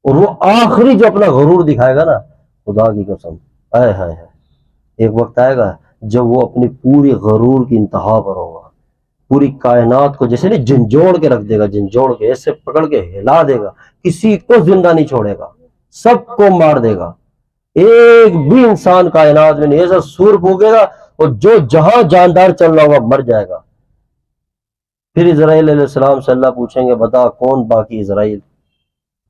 اور وہ آخری جو اپنا غرور دکھائے گا نا، خدا کی قسم، اے ہائے ہائے، ایک وقت آئے گا جب وہ اپنی پوری غرور کی انتہا پر ہوگا، پوری کائنات کو جیسے نہیں جھنجھوڑ کے رکھ دے گا، جھنجھوڑ کے ایسے پکڑ کے ہلا دے گا، کسی کو زندہ نہیں چھوڑے گا، سب کو مار دے گا، ایک بھی انسان کائنات میں نہیں، ایسا سور پھونکے گا اور جو جہاں جاندار چل رہا ہوگا مر جائے گا۔ پھر اسرائیل علیہ السلام سے اللہ پوچھیں گے بتا کون باقی اسرائیل؟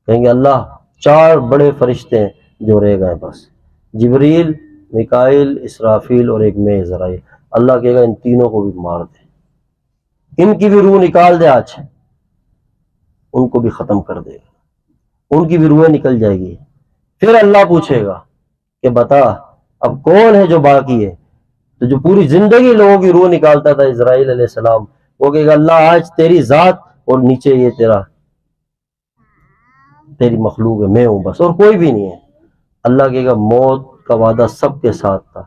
کہیں گے اللہ 4 بڑے فرشتے ہیں جو رہ گئے بس، جبریل، میکائیل، اسرافیل اور ایک میں اسرائیل۔ اللہ کہے گا ان تینوں کو بھی مار دے، ان کی بھی روح نکال دے، آج ان کو بھی ختم کر دے گا، ان کی بھی روحیں نکل جائے گی۔ پھر اللہ پوچھے گا کہ بتا اب کون ہے جو باقی ہے؟ تو جو پوری زندگی لوگوں کی روح نکالتا تھا اسرائیل علیہ السلام، وہ کہے گا اللہ آج تیری ذات اور نیچے یہ تیری مخلوق ہے، میں ہوں بس اور کوئی بھی نہیں ہے۔ اللہ کہے گا موت کا وعدہ سب کے ساتھ تھا،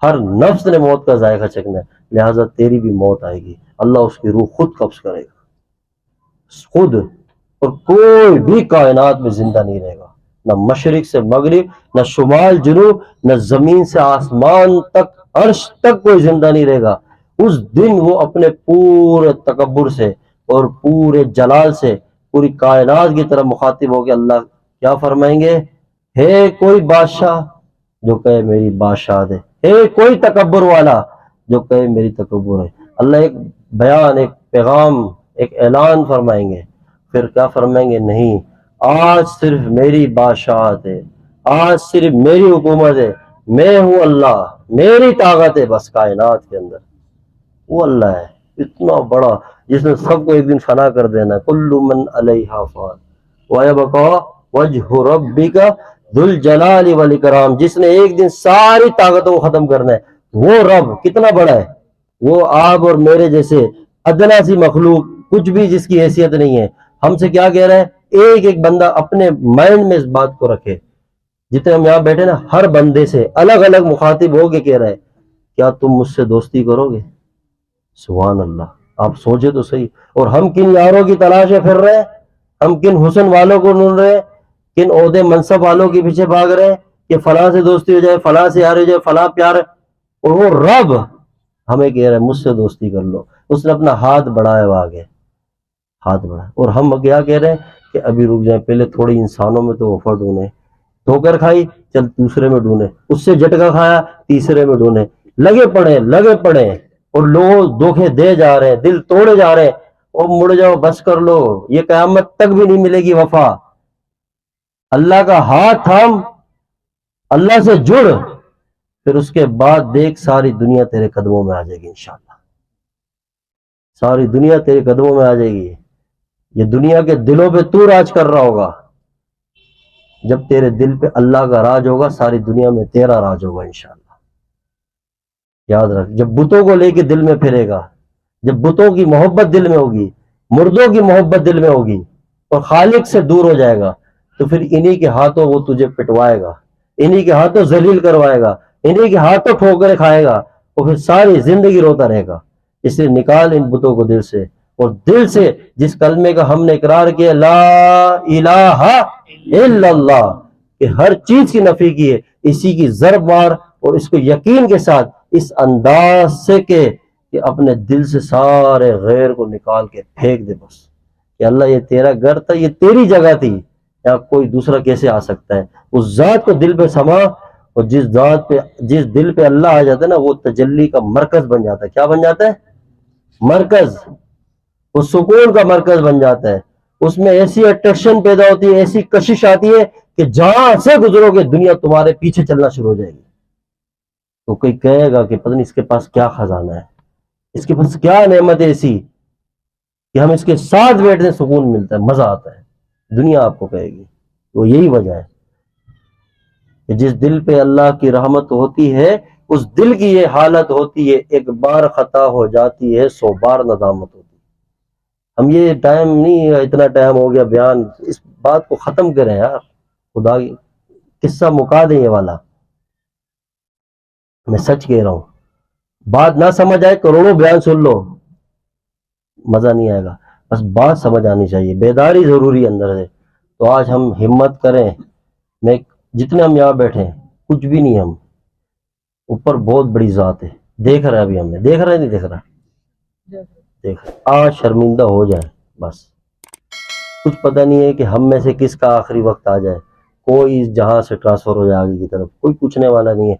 ہر نفس نے موت کا ذائقہ چکھنا ہے، لہٰذا تیری بھی موت آئے گی۔ اللہ اس کی روح خود قبض کرے گا، خود، اور کوئی بھی کائنات میں زندہ نہیں رہے گا، نہ مشرق سے مغرب، نہ شمال جنوب، نہ زمین سے آسمان تک، عرش تک کوئی زندہ نہیں رہے گا۔ اس دن وہ اپنے پورے تکبر سے اور پورے جلال سے پوری کائنات کی طرف مخاطب ہو کے اللہ کیا فرمائیں گے؟ ہے کوئی بادشاہ جو کہے میری بادشاہت ہے کوئی تکبر والا جو کہے میری تکبر ہے؟ اللہ ایک بیان، ایک پیغام، ایک اعلان فرمائیں گے، پھر کیا فرمائیں گے؟ نہیں، آج صرف میری بادشاہت ہے، آج صرف میری حکومت ہے، میں ہوں اللہ، میری طاقت ہے بس کائنات کے اندر۔ وہ اللہ ہے اتنا بڑا جس نے سب کو ایک دن فنا کر دینا ہے، کل من علیہا فان ویبقا وجہ ربک ذو الجلال والاکرام، جس نے ایک دن ساری طاقتوں کو ختم کرنا ہے، وہ رب کتنا بڑا ہے، وہ آپ اور میرے جیسے ادنا سی مخلوق، کچھ بھی جس کی حیثیت نہیں ہے، ہم سے کیا کہہ رہا ہے؟ ایک ایک بندہ اپنے مائنڈ میں اس بات کو رکھے، جتنے ہم یہاں بیٹھے نا، ہر بندے سے الگ الگ مخاطب ہو کے کہہ رہا ہے کیا تم مجھ سے دوستی کرو گے؟ سبحان اللہ، آپ سوچے تو صحیح۔ اور ہم کن یاروں کی تلاش میں پھر رہے ہیں، ہم کن حسن والوں کو ڈھونڈ رہے ہیں، کن عہدے منصب والوں کے پیچھے بھاگ رہے ہیں کہ فلاں سے دوستی ہو جائے، فلاں سے یار ہو جائے، فلاں پیار، اور وہ رب ہمیں کہہ رہا ہے مجھ سے دوستی کر لو۔ اس نے اپنا ہاتھ بڑھایا ہوا آگے، ہاتھ بڑھایا، اور ہم کیا کہہ رہے ہیں کہ ابھی رک جائیں، پہلے تھوڑی انسانوں میں تو وفا ڈھونڈے، ٹھوکر کھائی چل دوسرے میں ڈھونڈے، اس سے جھٹکا کھایا تیسرے میں ڈھونڈے، لگے پڑے اور لوگ دھوکے دے جا رہے ہیں، دل توڑے جا رہے ہیں، اور مڑ جاؤ بس کر لو، یہ قیامت تک بھی نہیں ملے گی وفا۔ اللہ کا ہاتھ تھام، اللہ سے جڑ، پھر اس کے بعد دیکھ ساری دنیا تیرے قدموں میں آ جائے گی انشاءاللہ، ساری دنیا تیرے قدموں میں آ جائے گی۔ یہ دنیا کے دلوں پہ تو راج کر رہا ہوگا، جب تیرے دل پہ اللہ کا راج ہوگا ساری دنیا میں تیرا راج ہوگا انشاءاللہ۔ یاد رکھ، جب بتوں کو لے کے دل میں پھرے گا، جب بتوں کی محبت دل میں ہوگی، مردوں کی محبت دل میں ہوگی، اور خالق سے دور ہو جائے گا، تو پھر انہی کے ہاتھوں وہ تجھے پٹوائے گا، انہی کے ہاتھوں ذلیل کروائے گا، انہی کے ہاتھوں ٹھوکریں کھائے گا، اور پھر ساری زندگی روتا رہے گا۔ اس لیے نکال ان بتوں کو دل سے، اور دل سے جس کلمے کا ہم نے اقرار کیا لا الہ الا اللہ، کہ ہر چیز کی نفی کی ہے، اسی کی ضرب مار، اور اس کو یقین کے ساتھ اس انداز سے کہ اپنے دل سے سارے غیر کو نکال کے پھینک دے بس، کہ اللہ یہ تیرا گھر تھا، یہ تیری جگہ تھی، یا کوئی دوسرا کیسے آ سکتا ہے؟ اس ذات کو دل پہ سما، اور جس دل پہ اللہ آ جاتا ہے نا، وہ تجلی کا مرکز بن جاتا ہے۔ کیا بن جاتا ہے؟ مرکز، وہ سکون کا مرکز بن جاتا ہے، اس میں ایسی اٹریکشن پیدا ہوتی ہے، ایسی کشش آتی ہے کہ جہاں سے گزرو گے دنیا تمہارے پیچھے چلنا شروع ہو جائے گی۔ تو کوئی کہے گا کہ پتہ نہیں اس کے پاس کیا خزانہ ہے، اس کے پاس کیا نعمت ہے ایسی کہ ہم اس کے ساتھ بیٹھنے سکون ملتا ہے، مزہ آتا ہے، دنیا آپ کو کہے گی۔ تو یہی وجہ ہے کہ جس دل پہ اللہ کی رحمت ہوتی ہے، اس دل کی یہ حالت ہوتی ہے، ایک بار خطا ہو جاتی ہے 100 بار ندامت ہوتی ہے۔ ہم یہ ٹائم نہیں، اتنا ٹائم ہو گیا بیان، اس بات کو ختم کریں یار، خدا کی قصہ مکا دیں یہ والا، میں سچ کہہ رہا ہوں۔ بات نہ سمجھ آئے کروڑوں بیان سن لو، مزہ نہیں آئے گا، بس بات سمجھ آنی چاہیے، بیداری ضروری اندر ہے۔ تو آج ہم ہمت کریں. میں جتنے ہم یہاں بیٹھے ہیں کچھ بھی نہیں، ہم اوپر بہت بڑی ذات ہے، دیکھ رہا ہے ابھی ہمیں، دیکھ رہا ہے نہیں دیکھ رہا، دیکھ رہا. آج شرمندہ ہو جائے بس. کچھ پتہ نہیں ہے کہ ہم میں سے کس کا آخری وقت آ جائے. کوئی اس جہاں سے ٹرانسفر ہو جائے آگے کی طرف، کوئی پوچھنے والا نہیں ہے.